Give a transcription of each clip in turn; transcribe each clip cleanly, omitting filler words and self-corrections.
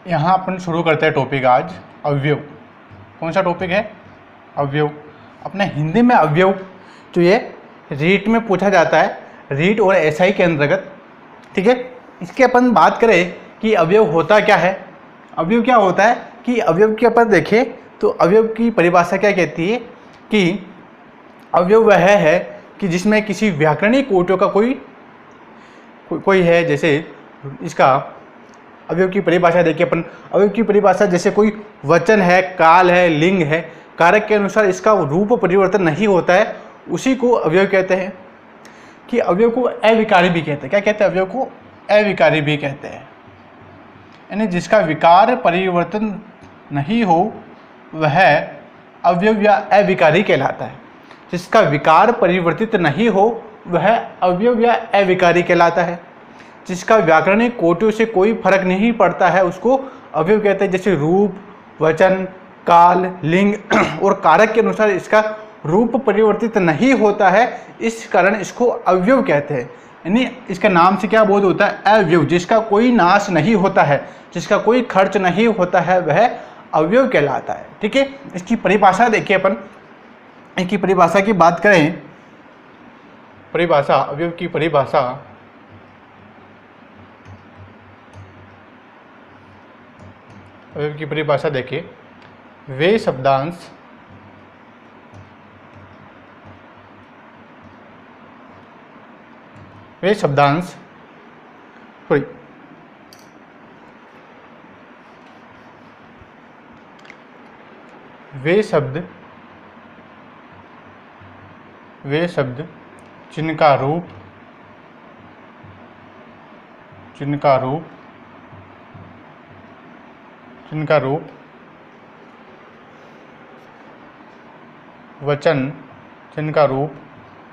यहाँ अपन शुरू करते हैं टॉपिक आज अवयव। कौन सा टॉपिक है? अवयव। अपने हिंदी में अवयव जो ये रीट में पूछा जाता है, रीट और एसआई के अंतर्गत। ठीक है, इसके अपन बात करें कि अवयव होता क्या है। अवयव क्या होता है कि अवयव के अपन देखें तो अवयव की परिभाषा क्या कहती है कि अवयव वह है कि जिसमें किसी व्याकरणिक कोटियों का कोई है। जैसे इसका अवयव की परिभाषा देखिए अपन। अवयव की परिभाषा जैसे कोई वचन है, काल है, लिंग है, कारक के अनुसार इसका रूप परिवर्तन नहीं होता है, उसी को अवयव कहते हैं। कि अवयव को अविकारी भी कहते हैं। क्या कहते हैं? अवयव को अविकारी भी कहते हैं। यानी जिसका विकार परिवर्तन नहीं हो वह अवयव या अविकारी कहलाता है। जिसका विकार परिवर्तित नहीं हो वह अवयव या अविकारी कहलाता है। जिसका व्याकरणिक कोटियों से कोई फर्क नहीं पड़ता है उसको अवयव कहते हैं। जैसे रूप, वचन, काल, लिंग और कारक के अनुसार इसका रूप परिवर्तित नहीं होता है, इस कारण इसको अवयव कहते हैं। यानी इसका नाम से क्या बोध होता है? अवयव। जिसका कोई नाश नहीं होता है, जिसका कोई खर्च नहीं होता है, वह अवयव कहलाता है। ठीक है, इसकी परिभाषा देखिए अपन। इसकी परिभाषा की बात करें, परिभाषा, अवयव की परिभाषा, अवयव की परिभाषा देखिए। वे शब्दांश वे शब्द जिनका रूप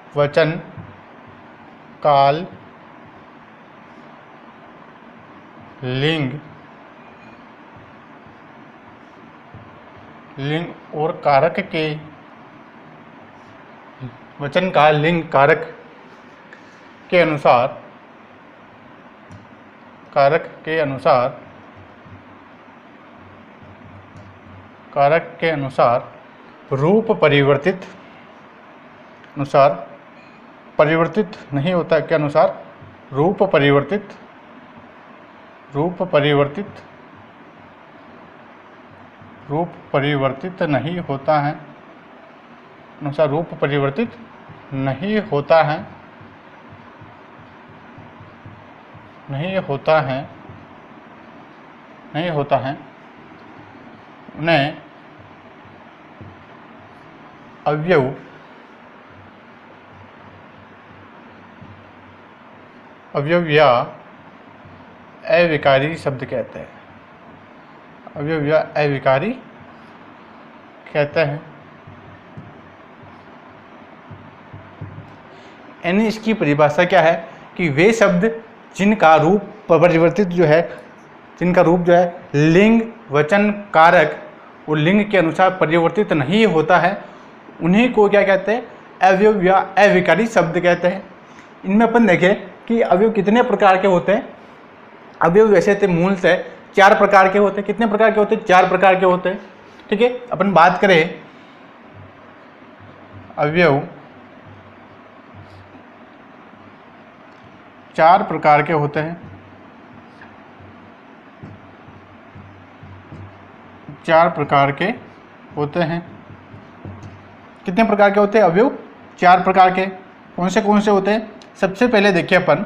वचन, काल, लिंग और कारक के वचन, काल, लिंग, कारक के अनुसार रूप परिवर्तित नहीं होता के अनुसार रूप परिवर्तित नहीं होता है, अनुसार रूप परिवर्तित नहीं होता है, उन्हें अवयव या अविकारी शब्द कहते हैं। अवयव या अविकारी कहते हैं। यानी इसकी परिभाषा क्या है कि वे शब्द जिनका रूप परिवर्तित जिनका रूप लिंग, वचन, कारक और लिंग के अनुसार परिवर्तित नहीं होता है, उन्हीं को क्या कहते हैं? अवयव या अविकारी शब्द कहते हैं। इनमें अपन देखें कि अवयव कितने प्रकार के होते हैं। अवयव वैसे तो मूल से 4 प्रकार के होते हैं। कितने प्रकार के होते हैं? 4 प्रकार के होते हैं। ठीक है, अपन बात करें अवयव 4 प्रकार के होते हैं। 4 प्रकार के होते हैं। कितने प्रकार के होते हैं अवयव? 4 प्रकार के। कौन से होते हैं? सबसे पहले देखिए अपन,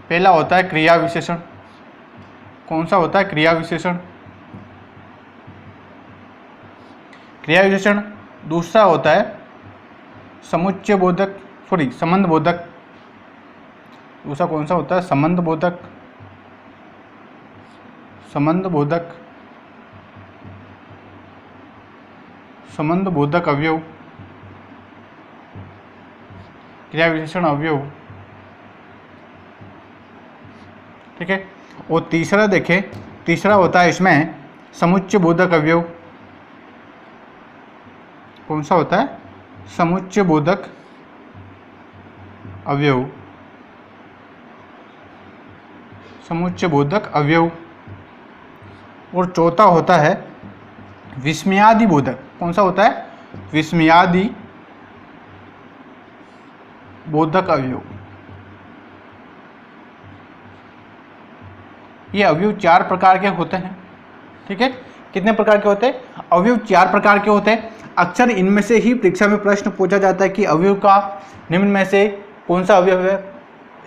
पहला होता है क्रिया विशेषण। कौन सा होता है? क्रिया विशेषण। दूसरा होता है संबंध बोधक। दूसरा कौन सा होता है? संबंध बोधक अवयव, क्रिया विशेषण अवयव। ठीक है, और तीसरा देखें, तीसरा होता है इसमें समुच्चय बोधक अवयव। कौन सा होता है? समुच्चय बोधक अवयव। समुच्चय बोधक अवयव। और चौथा होता है विस्मयादि बोधक। कौन सा होता है? विस्मयादि बोधक अवयव। ये अवयव 4 प्रकार के होते हैं। ठीक है, कितने प्रकार के होते हैं? अवयव 4 प्रकार के होते हैं। अक्सर इनमें से ही परीक्षा में प्रश्न पूछा जाता है कि अवयव का निम्न में से कौन सा अवयव है।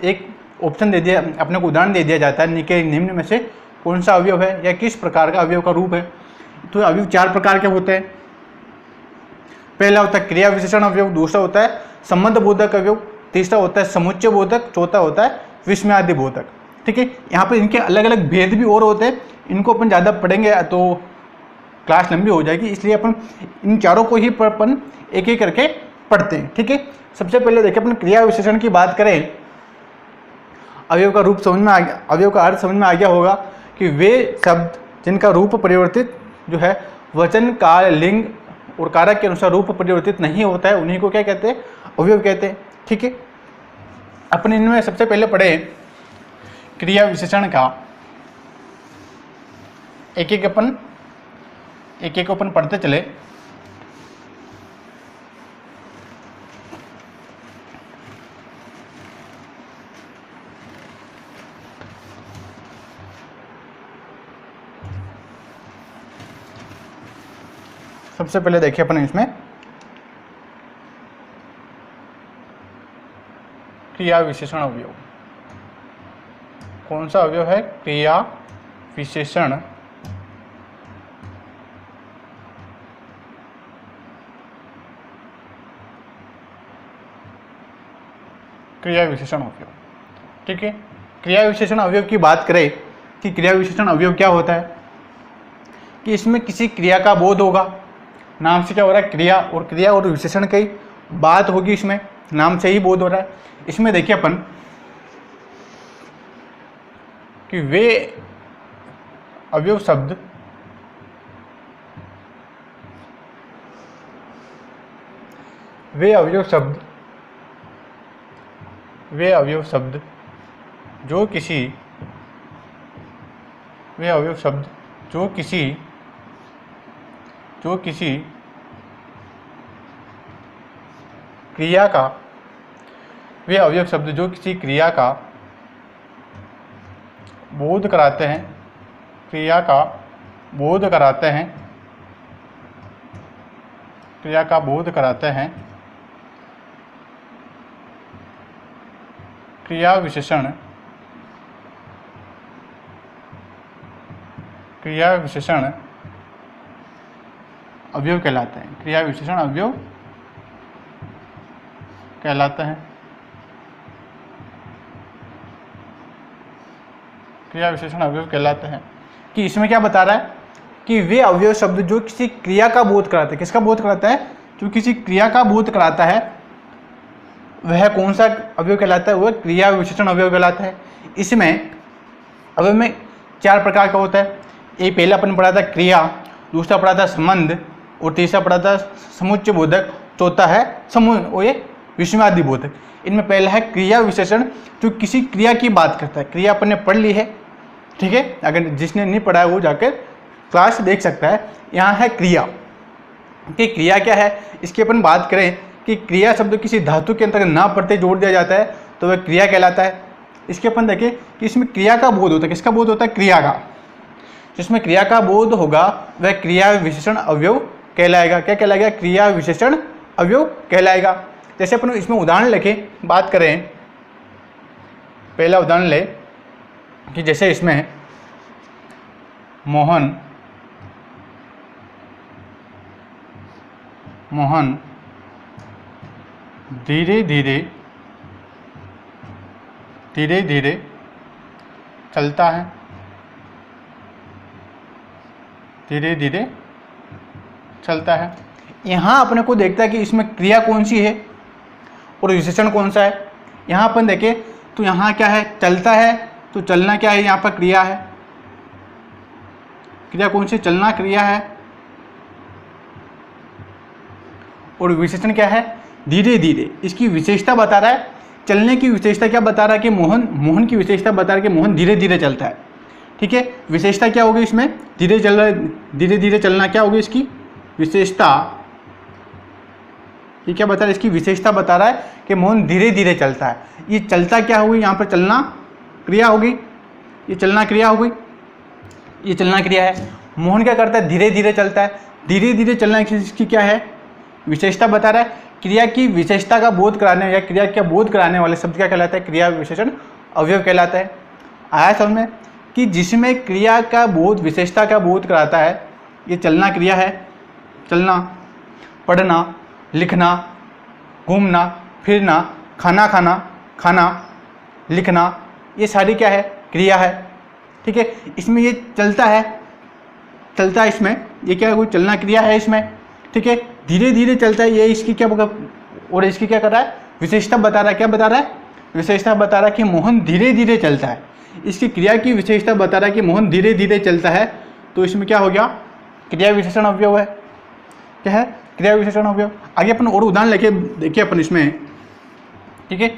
एक ऑप्शन दे दिया, अपने को उदाहरण दे दिया जाता है कि निम्न में से कौन सा अवयव है या किस प्रकार का अवयव का रूप है। तो अवयव 4 प्रकार के होते हैं। पहला होता है क्रिया विशेषण अवयव, दूसरा होता है संबंध बोधक अवयव, तीसरा होता है समुच्चय बोधक, चौथा होता है विस्मयादि बोधक। ठीक है, यहाँ पर इनके अलग अलग भेद भी और होते हैं। इनको अपन ज़्यादा पढ़ेंगे तो क्लास लंबी हो जाएगी, इसलिए अपन इन चारों को ही अपन एक एक करके पढ़ते हैं। ठीक है, सबसे पहले देखिए अपन क्रिया विशेषण की बात करें। अवयव का रूप समझ में आ गया, अवयव का अर्थ समझ में आ गया होगा कि वे शब्द जिनका रूप परिवर्तित जो है वचन, काल, लिंग और कारक के अनुसार रूप परिवर्तित नहीं होता है, उन्हीं को क्या कहते हैं? अवयव कहते हैं। ठीक है, अपन इनमें सबसे पहले पढ़े क्रिया विशेषण का। एक एक अपन पढ़ते चले। सबसे पहले देखिए अपन इसमें क्रिया विशेषण अवयव। कौन सा अवयव है? क्रिया विशेषण अवयव। ठीक है, क्रिया विशेषण अवयव की बात करें कि क्रिया विशेषण अवयव क्या होता है कि इसमें किसी क्रिया का बोध होगा। नाम से क्या हो रहा है? क्रिया, और क्रिया और विशेषण की बात होगी, इसमें नाम से ही बोध हो रहा है। इसमें देखिए अपन कि वे अवयव शब्द जो किसी क्रिया का बोध कराते हैं, क्रिया का बोध कराते हैं, क्रिया विशेषण अवयव कहलाते हैं। क्रिया विशेषण अवयव कहलाते हैं। क्रिया विशेषण अवयव कहलाते हैं कि इसमें क्या बता रहा है कि वे अवयव शब्द जो किसी क्रिया का बोध कराते हैं। किसका बोध कराता है? जो किसी क्रिया का बोध कराता है, वह कौन सा अवयव कहलाता है? वह क्रिया विशेषण अवयव कहलाता है। इसमें अवयव में 4 प्रकार का होता है। ये पहला अपन पढ़ा था क्रिया, दूसरा पढ़ा था संबंध, और तीसरा पढ़ा था समुच्चय बोधक, चौथा है और ये विस्मयादि बोधक। इनमें पहला है क्रिया विशेषण, जो किसी क्रिया की बात करता है। क्रिया अपन ने पढ़ ली है, ठीक है, अगर जिसने नहीं पढ़ा है वो जाकर क्लास देख सकता है। यहाँ है क्रिया कि क्रिया क्या है, इसकी अपन बात करें कि क्रिया शब्द किसी धातु के अंतर्गत ना पढ़ते जोड़ दिया जाता है तो वह क्रिया कहलाता है। इसके अपन देखें कि इसमें क्रिया का बोध होता है। किसका बोध होता है? क्रिया का। जिसमें क्रिया का बोध होगा वह क्रिया विशेषण अवयव कहलाएगा। क्या कहलाएगा? क्रिया विशेषण अवयव कहलाएगा। जैसे अपन इसमें उदाहरण लेके बात करें, पहला उदाहरण ले कि जैसे इसमें मोहन धीरे धीरे चलता है, धीरे धीरे चलता है। यहाँ अपने को देखता है कि इसमें क्रिया कौन सी है और विशेषण कौन सा है। यहाँ अपन देखें तो यहाँ क्या है? चलता है, तो चलना क्या है? यहाँ पर क्रिया है। क्रिया कौन सी? चलना क्रिया है। और विशेषण क्या है? धीरे धीरे। इसकी विशेषता बता रहा है चलने की विशेषता क्या बता रहा है कि मोहन की विशेषता बता रहा है कि मोहन धीरे धीरे चलता है। ठीक है, विशेषता क्या होगी इसमें, धीरे धीरे चलना क्या होगी इसकी विशेषता, ये क्या बता रहा है, इसकी विशेषता बता रहा है कि मोहन धीरे धीरे चलता है। ये चलता क्या होगी, यहाँ पर चलना क्रिया होगी, ये चलना क्रिया होगी, ये चलना क्रिया है। मोहन क्या करता है, धीरे धीरे चलता है। धीरे धीरे चलना इसकी क्या है, विशेषता बता रहा है। क्रिया की विशेषता का बोध कराने या क्रिया का बोध कराने वाले शब्द क्या कहलाता है, क्रिया विशेषण अवयव कहलाता है। आया समझ में कि जिसमें क्रिया का बोध विशेषता का बोध कराता है, ये चलना क्रिया है, चलना, पढ़ना, लिखना, घूमना फिरना, खाना खाना, खाना, लिखना, ये सारी क्या है, क्रिया है। ठीक है, इसमें ये चलता है, चलता है इसमें, ये क्या है, कोई चलना क्रिया है इसमें। ठीक है, धीरे धीरे चलता है, ये इसकी क्या और इसकी क्या कर रहा है, विशेषता बता रहा है। क्या बता रहा है, विशेषता बता रहा है कि मोहन धीरे धीरे चलता है। इसकी क्रिया की विशेषता बता रहा है कि मोहन धीरे धीरे चलता है, तो इसमें क्या हो गया, क्रिया विशेषण अवयव है। क्या है, क्रिया विशेषण अवयव। आगे अपन और उदाहरण लेके देखिए अपन इसमें। ठीक है,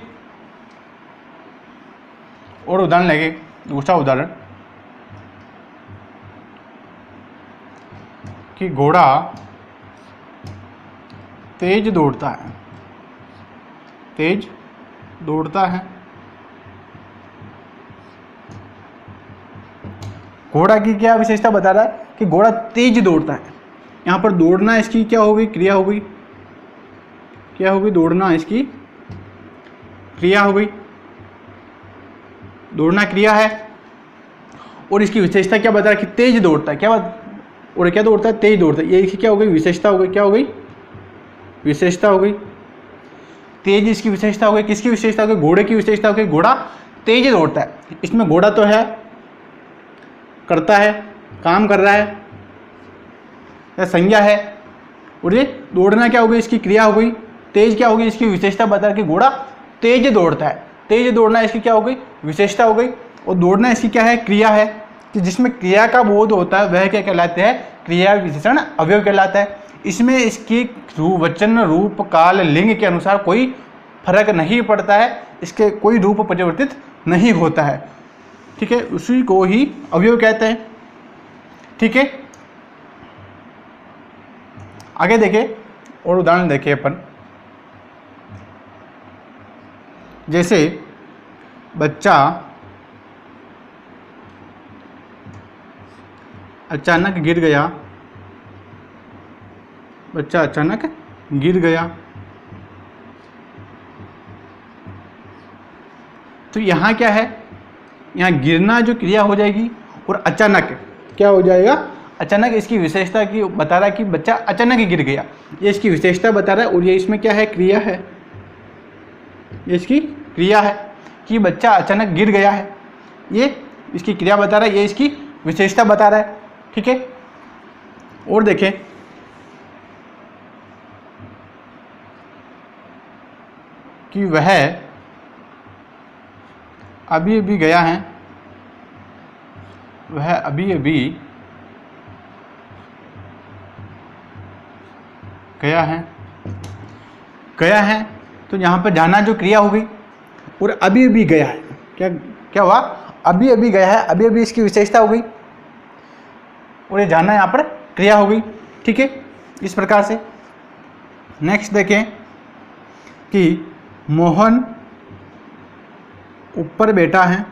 और उदाहरण लेके, दूसरा उदाहरण कि घोड़ा तेज दौड़ता है, तेज दौड़ता है। घोड़ा की क्या विशेषता बता रहा है कि घोड़ा तेज दौड़ता है। यहाँ पर दौड़ना इसकी क्या होगी, क्रिया हो गई, क्या होगी, दौड़ना इसकी क्रिया हो गई, दौड़ना क्रिया है। और इसकी विशेषता क्या बता रहा है कि तेज दौड़ता है। क्या बात, और क्या दौड़ता है, तेज दौड़ता है, ये इसकी क्या हो गई, विशेषता हो गई। क्या हो गई, विशेषता हो गई। तेज इसकी विशेषता हो गई, किसकी विशेषता हो गई, घोड़े की विशेषता हो गई, घोड़ा तेज दौड़ता है। इसमें घोड़ा तो है, करता है, काम कर रहा है, या संज्ञा है, और ये दौड़ना क्या हो गई, इसकी क्रिया हो गई। तेज क्या होगी, इसकी विशेषता बता कि घोड़ा तेज दौड़ता है। तेज दौड़ना इसकी क्या हो गई, विशेषता हो गई। और दौड़ना इसकी क्या है, क्रिया है, कि जिसमें क्रिया का बोध होता है वह क्या कहलाते हैं, क्रिया विशेषण अवयव कहलाता है। इसमें इसकी वचन, रूप, काल, लिंग के अनुसार कोई फर्क नहीं पड़ता है, इसके कोई रूप परिवर्तित नहीं होता है। ठीक है, उसी को ही अवयव कहते हैं। ठीक है, आगे देखें और उदाहरण देखें अपन। जैसे बच्चा अचानक गिर गया, बच्चा अचानक गिर गया, तो यहाँ क्या है, यहाँ गिरना जो क्रिया हो जाएगी, और अचानक क्या हो जाएगा, अचानक इसकी विशेषता की बता रहा है कि बच्चा अचानक गिर गया, ये इसकी विशेषता बता रहा है। और ये इसमें क्या है, क्रिया है, ये इसकी क्रिया है कि बच्चा अचानक गिर गया है, ये इसकी क्रिया बता रहा है, ये इसकी विशेषता बता रहा है। ठीक है, और देखें कि वह अभी अभी गया है, वह अभी अभी गया है, गया है, तो यहाँ पर जाना जो क्रिया हो गई, और अभी अभी गया है, क्या क्या हुआ, अभी अभी गया है, अभी अभी इसकी विशेषता हो गई, और ये जाना यहाँ पर क्रिया हो गई। ठीक है, इस प्रकार से। नेक्स्ट देखें कि मोहन ऊपर बैठा है,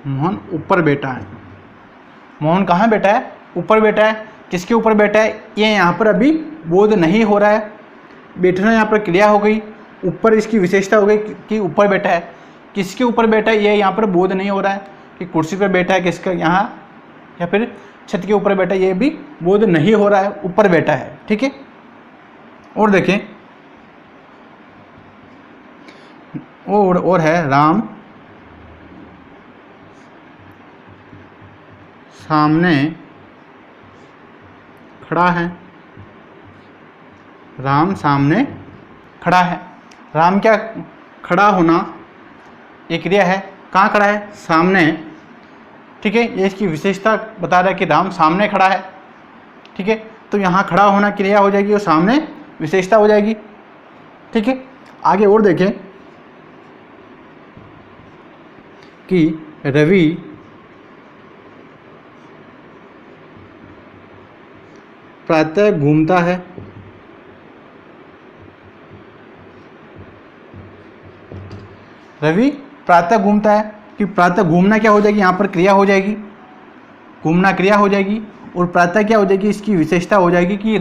मोहन ऊपर बैठा है। मोहन कहाँ बैठा है, ऊपर बैठा है। किसके ऊपर बैठा है, ये यहाँ पर अभी बोध नहीं हो रहा है, बैठना यहाँ पर क्रिया हो गई, ऊपर इसकी विशेषता हो गई कि ऊपर बैठा है। किसके ऊपर बैठा है, ये यहाँ पर बोध नहीं हो रहा है कि कुर्सी पर बैठा है, किसका यहाँ, या फिर छत के ऊपर बैठा है, ये भी बोध नहीं हो रहा है, ऊपर बैठा है। ठीक है, और देखें, और है राम सामने खड़ा है, राम सामने खड़ा है। राम क्या, खड़ा होना, ये क्रिया है, कहाँ खड़ा है, सामने। ठीक है, ये इसकी विशेषता बता रहा है कि राम सामने खड़ा है। ठीक है, तो यहाँ खड़ा होना क्रिया हो जाएगी और सामने विशेषता हो जाएगी। ठीक है, आगे और देखें कि रवि प्रातः घूमता है। रवि प्रातः घूमता है, कि प्रातः घूमना क्या हो जाएगी, यहाँ पर क्रिया हो जाएगी, घूमना क्रिया हो जाएगी और प्रातः क्या हो जाएगी, इसकी विशेषता हो जाएगी कि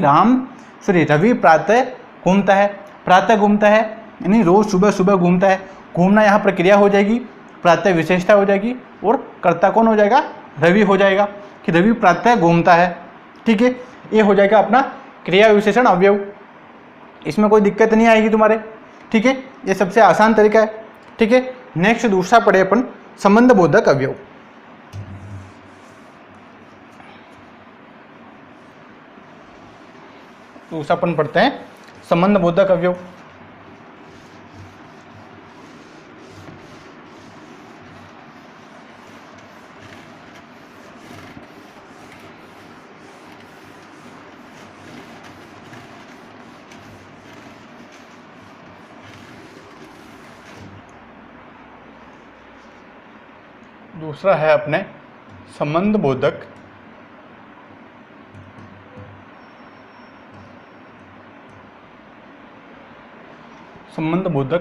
रवि प्रातः घूमता है। प्रातः घूमता है यानी रोज सुबह सुबह घूमता है। घूमना यहाँ पर क्रिया हो जाएगी, प्रातः विशेषता हो जाएगी और कर्ता कौन हो जाएगा, रवि हो जाएगा कि रवि प्रातः घूमता है। ठीक है, ये हो जाएगा अपना क्रिया विशेषण अवयव। इसमें कोई दिक्कत नहीं आएगी तुम्हारे। ठीक है, ये सबसे आसान तरीका है। ठीक है, नेक्स्ट दूसरा पढ़े अपन संबंध बोधक अवयव। दूसरा अपन पढ़ते हैं संबंध बोधक अवयव। दूसरा है अपने संबंध बोधक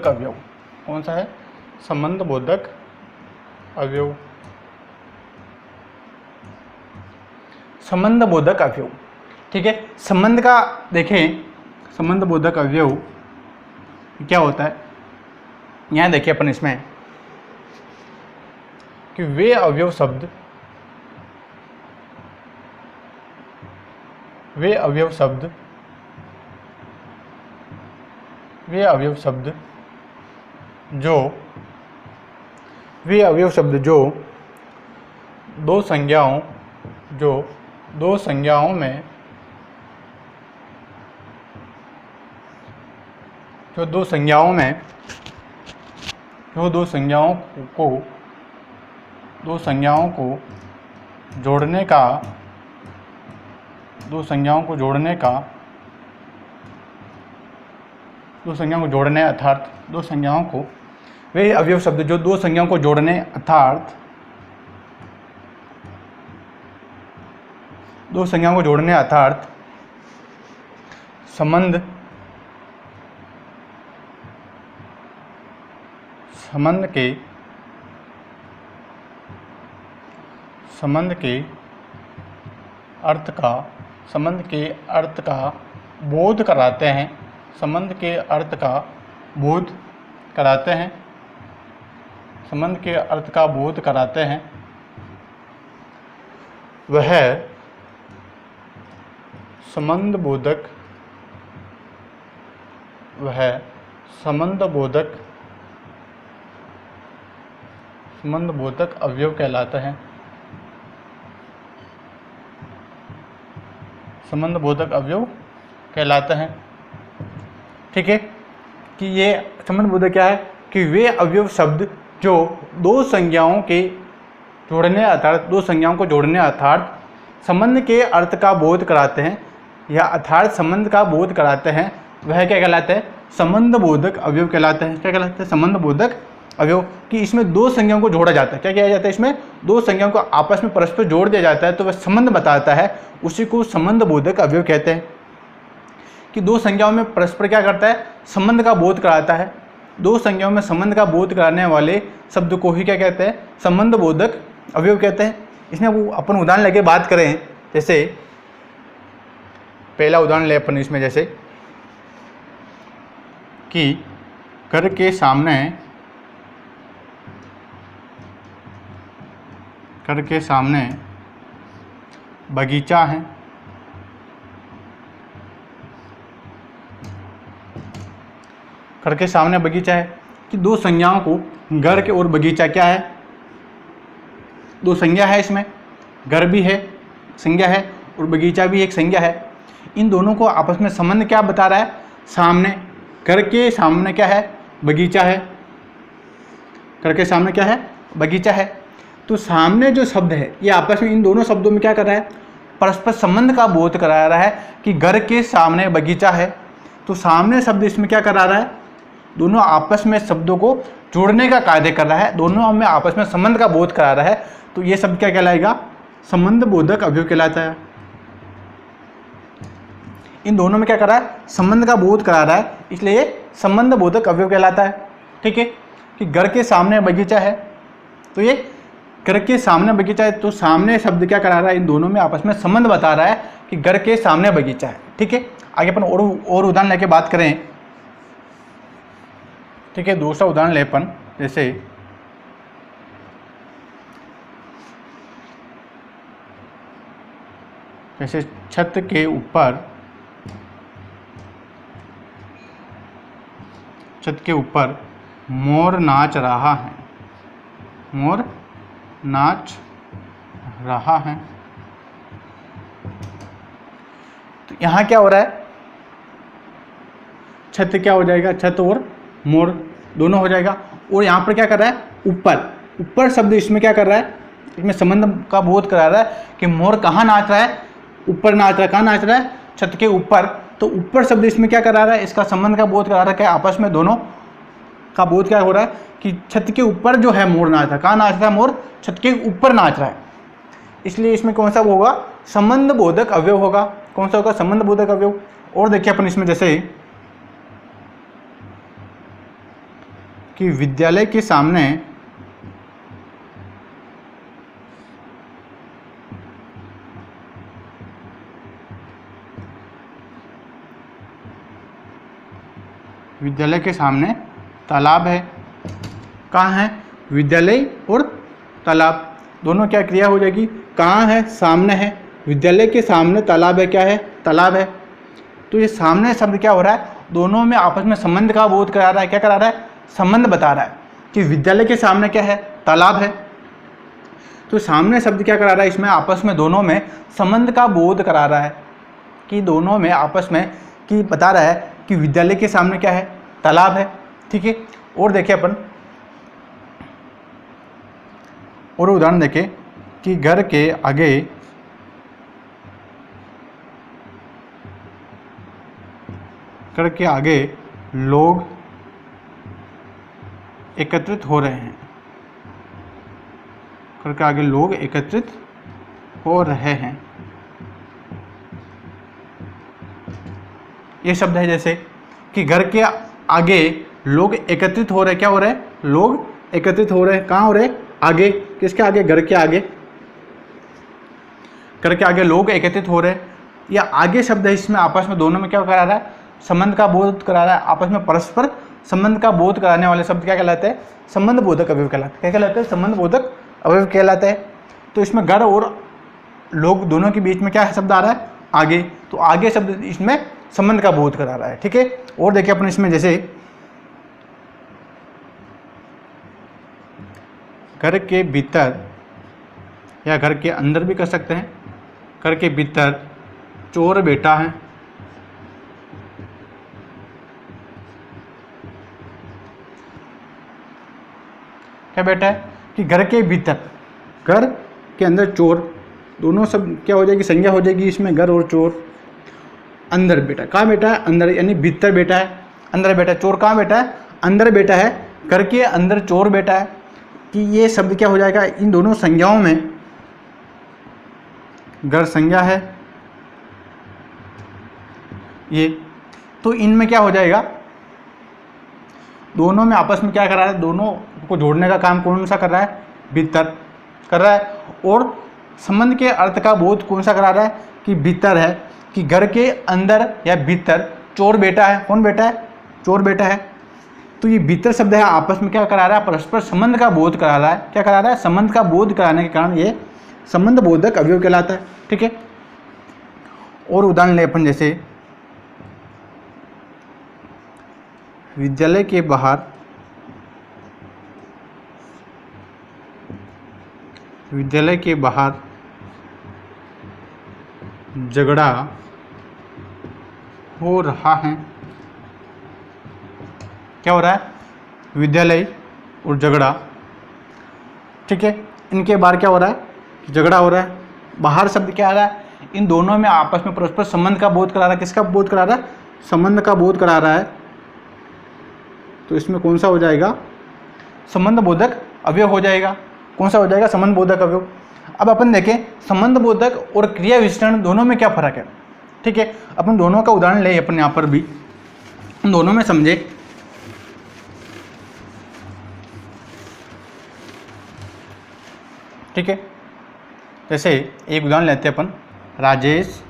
अवयव। कौन सा है, संबंध बोधक अवयव। संबंध बोधक अवयव। ठीक है, संबंध का देखें, संबंध बोधक अवयव क्या होता है, यहाँ देखिए अपन इसमें कि वे अवयव शब्द जो दो संज्ञाओं में दो संज्ञाओं को जोड़ने अर्थात दो संज्ञाओं को, वे अवयव शब्द जो दो संज्ञाओं को जोड़ने अर्थात संबंध के अर्थ का बोध कराते हैं। संबंध के अर्थ का बोध कराते हैं वह संबंध बोधक अवयव कहलाते हैं। संबंध बोधक अवयव कहलाते हैं। ठीक है, कि ये संबंध बोधक क्या है, कि वे अवयव शब्द जो दो संज्ञाओं को जोड़ने अर्थात संबंध के अर्थ का बोध कराते हैं या अर्थात संबंध का बोध कराते हैं, वह क्या कहलाते हैं, संबंध बोधक अवयव कहलाते हैं। क्या कहलाते हैं, संबंध बोधक अवयव। कि इसमें दो संज्ञाओं को जोड़ा जाता है। क्या किया जाता है, इसमें दो संज्ञाओं को आपस में परस्पर जोड़ दिया जाता है तो वह संबंध बताता है, उसी को संबंध बोधक अवयव कहते हैं। कि दो संज्ञाओं में परस्पर क्या करता है, संबंध का बोध कराता है। दो संज्ञाओं में संबंध का बोध कराने वाले शब्द को ही क्या कहते हैं, संबंध बोधक अवयव कहते हैं। इसमें वो अपन उदाहरण लेके बात करें, जैसे पहला उदाहरण ले अपन इसमें, जैसे कि घर के सामने बगीचा है। घर के सामने बगीचा है, कि दो संज्ञाओं को, घर के और बगीचा क्या है, दो संज्ञा है। इसमें घर भी है, संज्ञा है, और बगीचा भी एक संज्ञा है। इन दोनों को आपस में संबंध क्या बता रहा है, सामने, घर के सामने क्या है, बगीचा है। घर के सामने क्या है, बगीचा है। तो सामने जो शब्द है ये आपस में इन दोनों शब्दों में क्या कर रहा है, परस्पर संबंध का बोध करा रहा है कि घर के सामने बगीचा है। तो सामने शब्द इसमें क्या करा रहा है, दोनों आपस में शब्दों को जोड़ने का कार्य कर रहा है, दोनों में आपस में संबंध का बोध करा रहा है। तो ये शब्द क्या कहलाएगा, संबंध बोधक अवयव कहलाता है। इन दोनों में क्या कर रहा है, संबंध का बोध करा रहा है, इसलिए ये संबंध बोधक अवयव कहलाता है। ठीक है, कि घर के सामने बगीचा है, तो ये घर के सामने बगीचा है, तो सामने शब्द क्या करा रहा है, इन दोनों में आपस में संबंध बता रहा है कि घर के सामने बगीचा है। ठीक है, आगे अपन और उदाहरण लेके बात करें। ठीक है, दूसरा उदाहरण ले अपन, जैसे छत के ऊपर मोर नाच रहा है, मोर नाच रहा है। तो यहाँ क्या हो रहा है, छत क्या हो जाएगा, छत और मोर दोनों हो जाएगा। और यहाँ पर क्या कर रहा है, ऊपर शब्द इसमें क्या कर रहा है, इसमें संबंध का बोध करा रहा है कि मोर कहाँ नाच रहा है, ऊपर नाच रहा है। कहाँ नाच रहा है, छत के ऊपर। तो ऊपर शब्द इसमें क्या करा रहा है, इसका संबंध का बोध करा रहा है कि आपस में दोनों का बोध क्या हो रहा है कि छत के ऊपर जो है मोर नाच रहा है। कहाँ नाच रहा है, मोर छत के ऊपर नाच रहा है। इसलिए इसमें कौन सा होगा, संबंध बोधक अवयव होगा। कौन सा होगा, संबंध बोधक अवयव। और देखिए अपन इसमें जैसे कि विद्यालय के सामने तालाब है। कहाँ है, विद्यालय और तालाब दोनों क्या क्रिया हो जाएगी, कहाँ है, सामने है। विद्यालय के सामने तालाब है, क्या है, तालाब है। तो ये सामने शब्द क्या हो रहा है, दोनों में आपस में संबंध का बोध करा रहा है। क्या करा रहा है, संबंध बता रहा है कि विद्यालय के सामने क्या है, तालाब है। तो सामने शब्द क्या करा रहा है, इसमें आपस में दोनों में संबंध का बोध करा रहा है कि दोनों में आपस में कि बता रहा है कि विद्यालय के सामने क्या है, तालाब है। ठीक है, और देखिए अपन और उदाहरण देखें कि घर के आगे लोग एकत्रित हो रहे हैं। घर के आगे लोग एकत्रित हो रहे हैं। ये शब्द है जैसे कि घर के आगे लोग एकत्रित हो रहे हैं। क्या हो रहे हैं, लोग एकत्रित हो रहे हैं। कहाँ हो रहे हैं, आगे। किसके आगे, घर के आगे। घर के आगे लोग एकत्रित हो रहे हैं। या आगे शब्द है, इसमें आपस में दोनों में क्या करा रहा है, संबंध का बोध करा रहा है। आपस में परस्पर संबंध का बोध कराने वाले शब्द क्या कहलाते हैं, संबंध बोधक अवयव कहलाते हैं। क्या कहलाते हैं, संबंध बोधक अवयव कहलाते हैं। तो इसमें घर और लोग दोनों के बीच में क्या शब्द आ रहा है, आगे। तो आगे शब्द इसमें संबंध का बोध करा रहा है। ठीक है, और देखिए अपन इसमें जैसे घर के भीतर या घर के अंदर भी कर सकते हैं। घर के भीतर चोर बैठा है। क्या बैठा है कि घर के भीतर, घर के अंदर चोर, दोनों सब क्या हो जाएगी, संज्ञा हो जाएगी इसमें, घर और चोर। अंदर बैठा, कहाँ बैठा है, अंदर, यानी भीतर बैठा है, अंदर बैठा है। चोर कहाँ बैठा है, अंदर बैठा है। घर के अंदर चोर बैठा है। कि ये शब्द क्या हो जाएगा, इन दोनों संज्ञाओं में, घर संज्ञा है ये, तो इनमें क्या हो जाएगा, दोनों में आपस में क्या कर रहा है, दोनों को जोड़ने का काम कौन सा कर रहा है, भीतर कर रहा है। और संबंध के अर्थ का बोध कौन सा करा रहा है, कि भीतर है, कि घर के अंदर या भीतर चोर बैठा है। कौन बैठा है, चोर बैठा है। तो ये भीतर शब्द है, आपस में क्या करा रहा है, परस्पर संबंध का बोध करा रहा है। क्या करा रहा है, संबंध का बोध कराने के कारण ये संबंध बोधक अवयव कहलाता है। ठीक है, और उदाहरण ले अपन जैसे विद्यालय के बाहर झगड़ा हो रहा है। क्या हो रहा है, विद्यालय और झगड़ा। ठीक है, इनके बाहर क्या हो रहा है, झगड़ा हो रहा है। बाहर शब्द क्या आ रहा है, इन दोनों में आपस में परस्पर संबंध का बोध करा रहा है। किसका बोध करा रहा है? संबंध का बोध करा रहा है। तो इसमें कौन सा हो जाएगा? संबंध बोधक अवयव हो जाएगा। कौन सा हो जाएगा? संबंध बोधक अवयव। अब अपन देखें संबंध बोधक और क्रिया विशेषण दोनों में क्या फर्क है। ठीक है, अपन दोनों का उदाहरण ले, अपन यहाँ पर भी दोनों में समझे। ठीक है, जैसे एक उदाहरण लेते हैं अपन, राजेश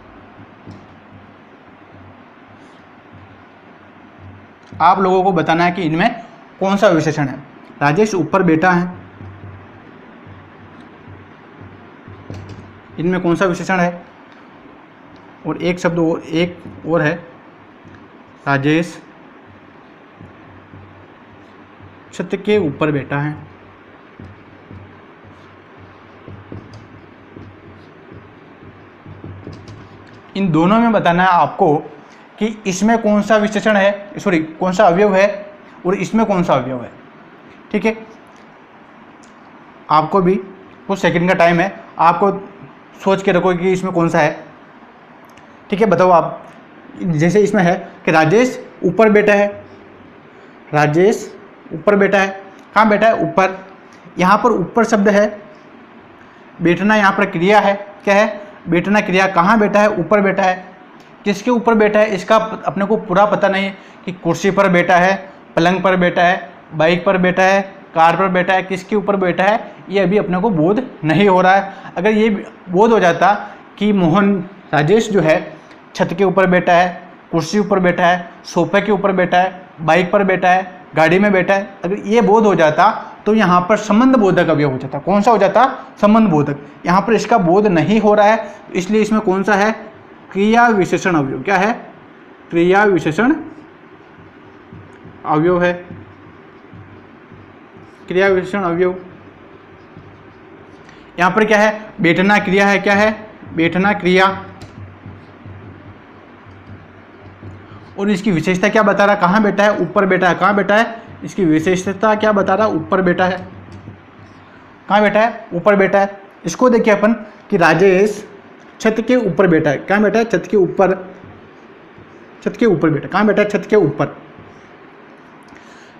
आप लोगों को बताना है कि इनमें कौन सा विशेषण है। राजेश ऊपर बैठा है, इनमें कौन सा विशेषण है? और एक शब्द और, एक और है, राजेश छत के ऊपर बैठा है। इन दोनों में बताना है आपको कि इसमें कौन सा विशेषण है, सॉरी कौन सा अवयव है और इसमें कौन सा अवयव है। ठीक है, आपको भी कुछ सेकंड का टाइम है, आपको सोच के रखो कि इसमें कौन सा है। ठीक है, बताओ आप। जैसे इसमें है कि राजेश ऊपर बैठा है, राजेश ऊपर बैठा है। कहाँ बैठा है? ऊपर। यहाँ पर ऊपर शब्द है, बैठना यहाँ पर क्रिया है। क्या है? बैठना क्रिया। कहाँ बैठा है? ऊपर बैठा है। किसके ऊपर बैठा है इसका अपने को पूरा पता नहीं है कि कुर्सी पर बैठा है, पलंग पर बैठा है, बाइक पर बैठा है, कार पर बैठा है, किसके ऊपर बैठा है ये अभी अपने को बोध नहीं हो रहा है। अगर ये बोध हो जाता कि मोहन राजेश जो है छत के ऊपर बैठा है, कुर्सी ऊपर बैठा है, सोफे के ऊपर बैठा है, बाइक पर बैठा है, गाड़ी में बैठा है, अगर ये बोध हो जाता तो यहाँ पर संबंध बोधक अवयव हो जाता। कौन सा हो जाता? संबंध बोधक। यहाँ पर इसका बोध नहीं हो रहा है, इसलिए इसमें कौन सा है? क्रिया विशेषण अवयव। क्या है? क्रिया विशेषण अवयव है। क्रिया विशेषण अवयव। यहाँ पर क्या है? बैठना क्रिया है। क्या है? बैठना क्रिया। और इसकी विशेषता क्या बता रहा? कहाँ बैठा है? ऊपर बैठा है। कहाँ बैठा है? इसकी विशेषता क्या बता रहा? ऊपर बैठा है। कहाँ बैठा है? ऊपर बैठा है। इसको देखिए अपन कि राजेश छत के ऊपर बैठा है। कहाँ बैठा है? छत के ऊपर। छत के ऊपर बैठा। कहाँ बैठा है? छत के ऊपर।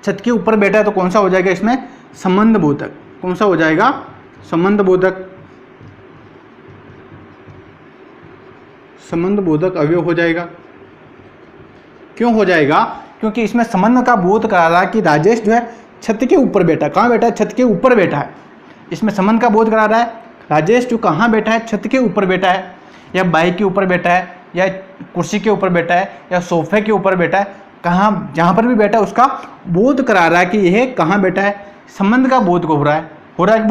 छत के ऊपर बैठा है तो कौन सा हो जाएगा इसमें? संबंध बोधक। कौन सा हो जाएगा? संबंध बोधक। संबंध बोधक अवयव हो जाएगा। क्यों हो जाएगा? क्योंकि इसमें संबंध का बोध करा रहा है कि राजेश जो है छत के ऊपर बैठा है। कहाँ बैठा है? छत के ऊपर बैठा है। इसमें संबंध का बोध करा रहा है राजेश जो कहाँ बैठा है? छत के ऊपर बैठा है, या बाइक के ऊपर बैठा है, या कुर्सी के ऊपर बैठा है, या सोफे के ऊपर बैठा है। कहाँ जहाँ पर भी बैठा है उसका बोध करा रहा है कि यह कहाँ बैठा है। संबंध का बोध को हो रहा है कि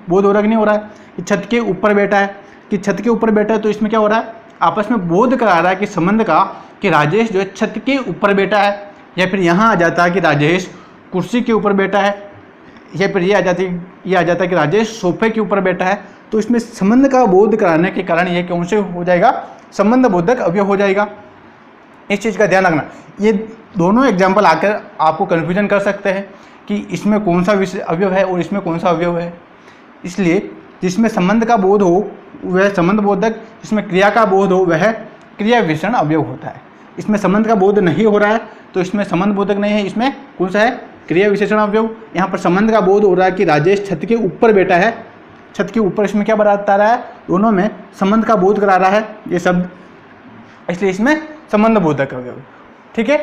बोध हो रहा है कि नहीं हो रहा है कि छत के ऊपर बैठा है, कि छत के ऊपर बैठा है। तो इसमें क्या हो रहा है? आपस में बोध करा रहा है कि संबंध का, कि राजेश जो है छत के ऊपर बैठा है। या फिर यहाँ आ जाता है कि राजेश कुर्सी के ऊपर बैठा है, या फिर ये आ जाता है कि राजेश सोफे के ऊपर बैठा है। तो इसमें संबंध का बोध कराने के कारण ये कौन से हो जाएगा? संबंध बोधक अवयव हो जाएगा। इस चीज़ का ध्यान रखना। ये दोनों एग्जाम्पल आकर आपको कन्फ्यूजन कर सकते हैं कि इसमें कौन सा अवयव है और इसमें कौन सा अवयव है। इसलिए जिसमें संबंध का बोध हो वह संबंध बोधक, जिसमें क्रिया का बोध हो वह क्रिया विशेषण अवयव होता है। इसमें संबंध का बोध नहीं हो रहा है तो इसमें संबंध बोधक नहीं है। इसमें कौन सा है? क्रिया विशेषण अवयव। यहाँ पर संबंध का बोध हो रहा है कि राजेश छत के ऊपर बैठा है। छत के ऊपर इसमें क्या बता रहा है? दोनों में संबंध का बोध करा रहा है ये शब्द, इसलिए इसमें संबंध बोधक अवयव। ठीक है।